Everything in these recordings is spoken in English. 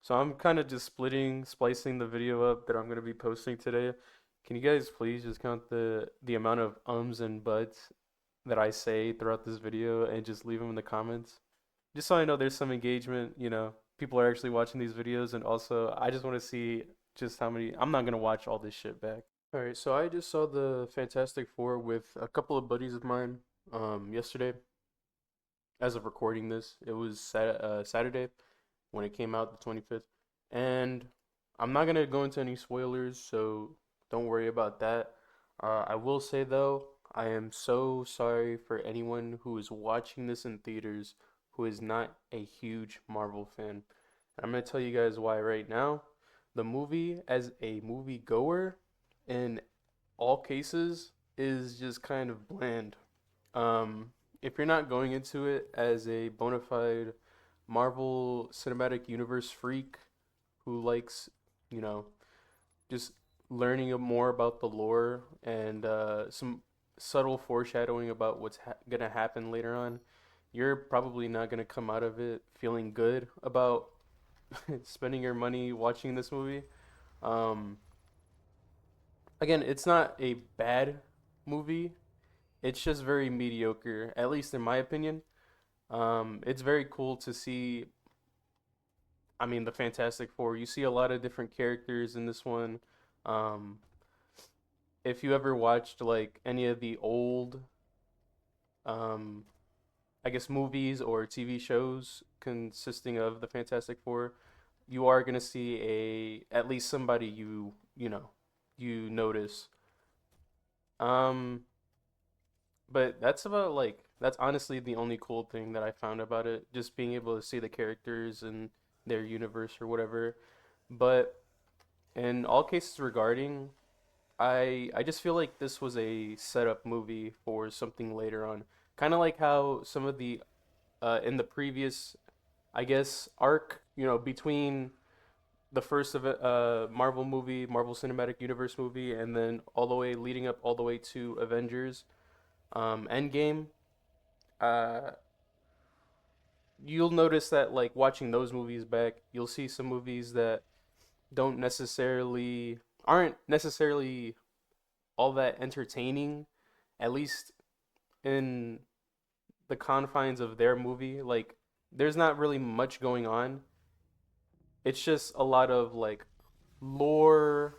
So I'm kind of just splicing the video up that I'm gonna be posting today. Can you guys please just count the amount of ums and buts that I say throughout this video and just leave them in the comments? Just so I know there's some engagement, people are actually watching these videos, and also I just want to see just how many. I'm not gonna watch all this shit back. All right, so I just saw the Fantastic Four with a couple of buddies of mine yesterday. As of recording this, it was Saturday when it came out, the 25th. And I'm not going to go into any spoilers, so don't worry about that. I will say, though, I am so sorry for anyone who is watching this in theaters who is not a huge Marvel fan. I'm going to tell you guys why right now. The movie, as a movie goer, in all cases, is just kind of bland. Um, if you're not going into it as a bona fide Marvel Cinematic Universe freak who likes, you know, just learning more about the lore and some subtle foreshadowing about what's gonna happen later on, you're probably not gonna come out of it feeling good about spending your money watching this movie. Um, Again, it's not a bad movie. It's just very mediocre, at least in my opinion. It's very cool to see. I mean, the Fantastic Four. You see a lot of different characters in this one. Um, if you ever watched like any of the old, um, I guess movies or TV shows consisting of the Fantastic Four, you are gonna see a at least somebody you notice. Um, but that's honestly the only cool thing that I found about it, just being able to see the characters and their universe or whatever. But in all cases regarding, I just feel like this was a setup movie for something later on. Kind of like how some of the in the previous, I guess, arc, between the first of it, Marvel movie, Marvel Cinematic Universe movie, and then all the way leading up all the way to Avengers Endgame. Uh, you'll notice that like watching those movies back, you'll see some movies that don't necessarily aren't necessarily all that entertaining, at least in the confines of their movie. Like there's not really much going on. It's just a lot of like lore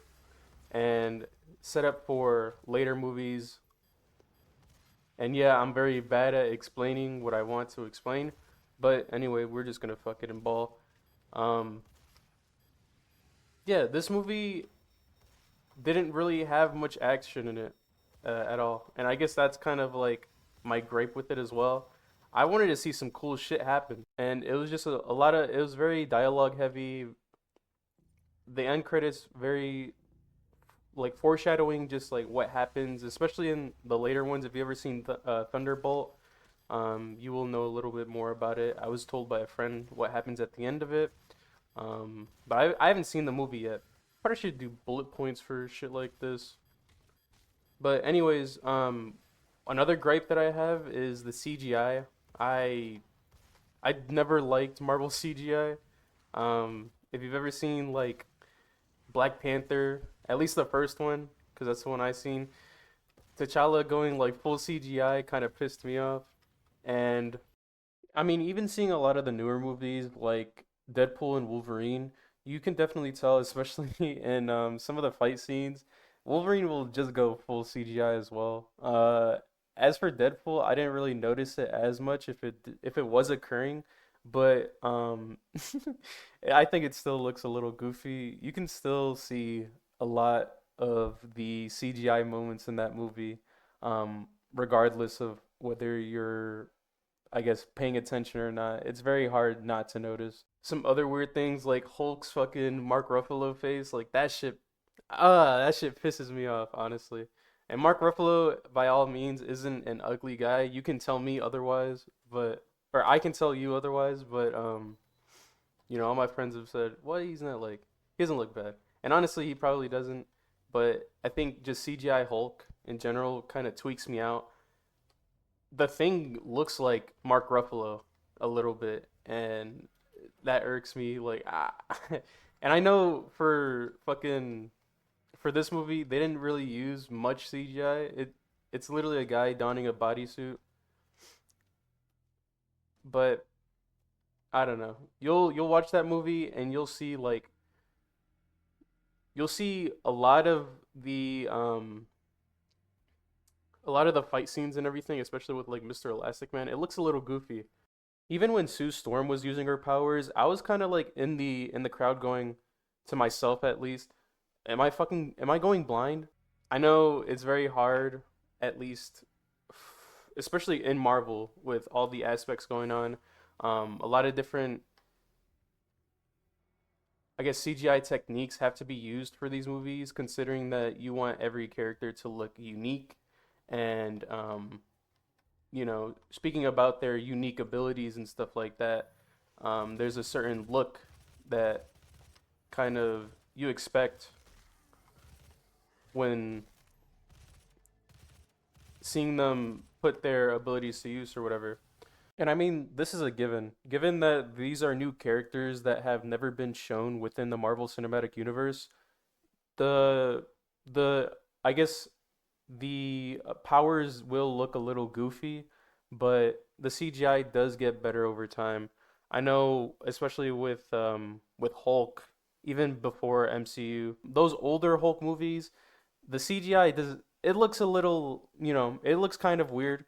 and setup for later movies. And yeah, I'm very bad at explaining what I want to explain. But anyway, we're just gonna fuck it and ball. Um, yeah, this movie didn't really have much action in it at all, and I guess that's kind of like my gripe with it as well. I wanted to see some cool shit happen, and it was just a lot of it was very dialogue heavy. The end credits very like foreshadowing just like what happens, especially in the later ones. If you ever seen Thunderbolt, you will know a little bit more about it. I was told by a friend what happens at the end of it, but I haven't seen the movie yet. Probably should do bullet points for shit like this. But anyways, another gripe that I have is the CGI. I I never liked Marvel CGI. If you've ever seen like Black Panther, at least the first one, because that's the one I seen, T'Challa going like full CGI kind of pissed me off. And I mean, even seeing a lot of the newer movies like Deadpool and Wolverine, you can definitely tell, especially in some of the fight scenes, Wolverine will just go full CGI as well. As for Deadpool, I didn't really notice it as much if it was occurring, but I think it still looks a little goofy. You can still see a lot of the CGI moments in that movie, regardless of whether you're, I guess, paying attention or not. It's very hard not to notice. Some other weird things like Hulk's fucking Mark Ruffalo face, like that shit pisses me off, honestly. And Mark Ruffalo, by all means, isn't an ugly guy. You can tell me otherwise, or I can tell you otherwise, but all my friends have said, well, he's not like, he doesn't look bad. And honestly, he probably doesn't. But I think just CGI Hulk in general kind of tweaks me out. The Thing looks like Mark Ruffalo a little bit, and that irks me. Like, and I know for this movie, they didn't really use much CGI. It's literally a guy donning a bodysuit, but I don't know. You'll watch that movie and you'll see a lot of the fight scenes and everything, especially with like Mr. Elastic Man. It looks a little goofy. Even when Sue Storm was using her powers, I was kind of like in the crowd going to myself at least, am I going blind? I know it's very hard, at least, especially in Marvel with all the aspects going on. A lot of different, I guess, CGI techniques have to be used for these movies, considering that you want every character to look unique. And, speaking about their unique abilities and stuff like that, there's a certain look that kind of you expect when seeing them put their abilities to use or whatever. And I mean, this is a given. Given that these are new characters that have never been shown within the Marvel Cinematic Universe, the the I guess the powers will look a little goofy, but the CGI does get better over time. I know, especially with Hulk, even before MCU, those older Hulk movies, the CGI does it looks a little, it looks kind of weird.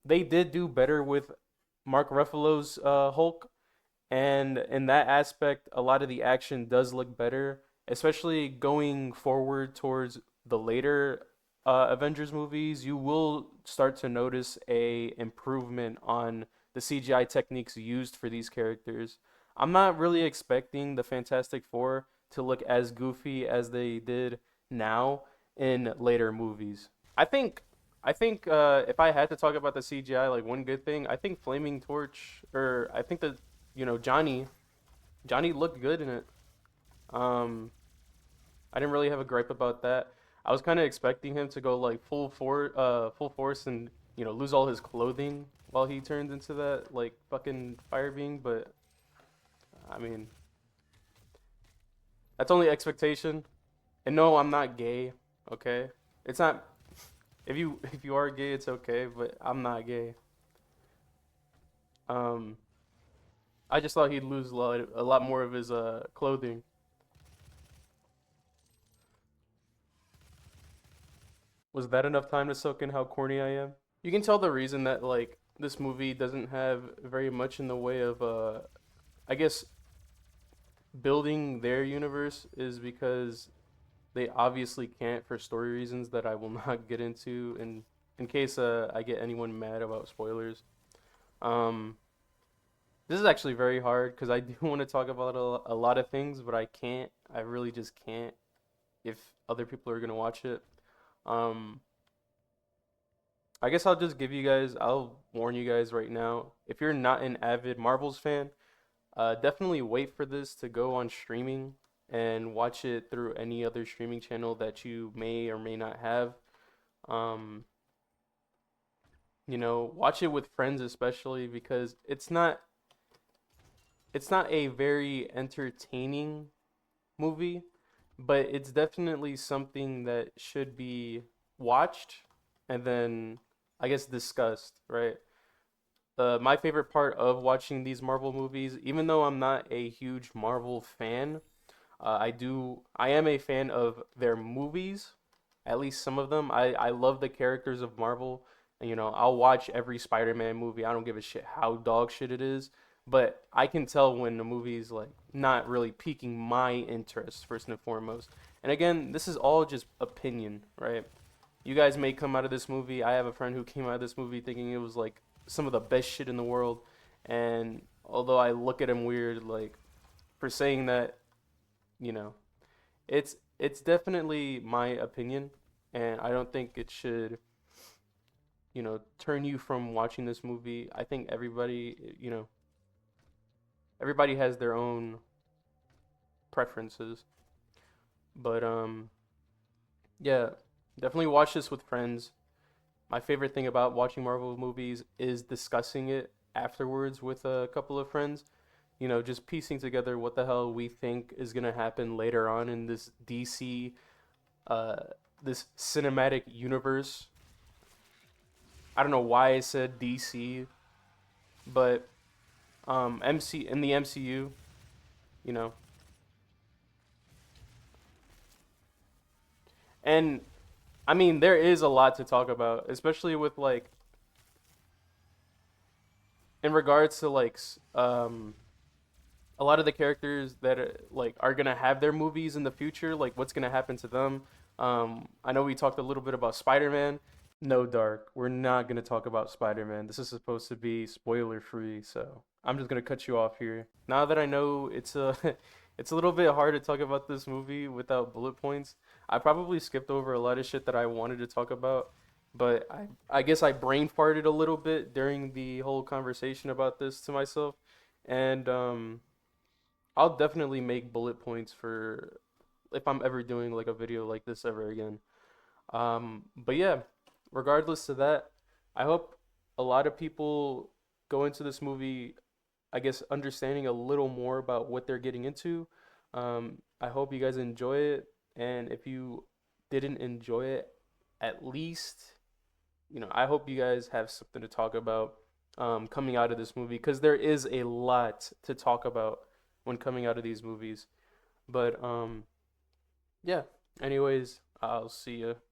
They did do better with Mark Ruffalo's Hulk, and in that aspect, a lot of the action does look better, especially going forward towards the later Avengers movies. You will start to notice a improvement on the CGI techniques used for these characters. I'm not really expecting the Fantastic Four to look as goofy as they did now in later movies. I think if I had to talk about the CGI, like one good thing, I think Flaming Torch, or I think that Johnny looked good in it. Um, I didn't really have a gripe about that. I was kind of expecting him to go like full force and lose all his clothing while he turned into that like fucking fire being, but I mean that's only expectation. And no, I'm not gay. Okay, it's not. If you are gay, it's okay, but I'm not gay. Um, I just thought he'd lose a lot more of his clothing. Was that enough time to soak in how corny I am? You can tell the reason that like this movie doesn't have very much in the way of I guess building their universe is because they obviously can't for story reasons that I will not get into in case I get anyone mad about spoilers. Um this is actually very hard because I do want to talk about a lot of things, but I can't. I really just can't if other people are gonna watch it. Um, I guess I'll warn you guys right now. If you're not an avid Marvels fan, definitely wait for this to go on streaming and watch it through any other streaming channel that you may or may not have. Um, watch it with friends especially because it's not a very entertaining movie, but it's definitely something that should be watched and then I guess discussed, right? My favorite part of watching these Marvel movies, even though I'm not a huge Marvel fan, I am a fan of their movies, at least some of them. I love the characters of Marvel. And, I'll watch every Spider-Man movie. I don't give a shit how dog shit it is, but I can tell when the movie's like not really piquing my interest first and foremost. And again, this is all just opinion, right? You guys may come out of this movie. I have a friend who came out of this movie thinking it was like some of the best shit in the world, and although I look at him weird, like for saying that, you know, it's definitely my opinion, and I don't think it should, turn you from watching this movie. I think everybody has their own preferences, but yeah, definitely watch this with friends. My favorite thing about watching Marvel movies is discussing it afterwards with a couple of friends just piecing together what the hell we think is gonna happen later on in this DC, uh, this cinematic universe. I don't know why I said DC, but MC in the MCU, you know, and I mean there is a lot to talk about, especially with like in regards to like a lot of the characters that like are gonna have their movies in the future, like what's gonna happen to them. I know we talked a little bit about Spider-Man. No, Dark, we're not gonna talk about Spider-Man. This is supposed to be spoiler free, so I'm just gonna cut you off here. Now that I know it's a it's a little bit hard to talk about this movie without bullet points, I probably skipped over a lot of shit that I wanted to talk about. But I guess I brain farted a little bit during the whole conversation about this to myself, and I'll definitely make bullet points for if I'm ever doing like a video like this ever again. But yeah, regardless of that, I hope a lot of people go into this movie, I guess, understanding a little more about what they're getting into. I hope you guys enjoy it, and if you didn't enjoy it, at least, I hope you guys have something to talk about coming out of this movie because there is a lot to talk about when coming out of these movies. But yeah. Anyways, I'll see you.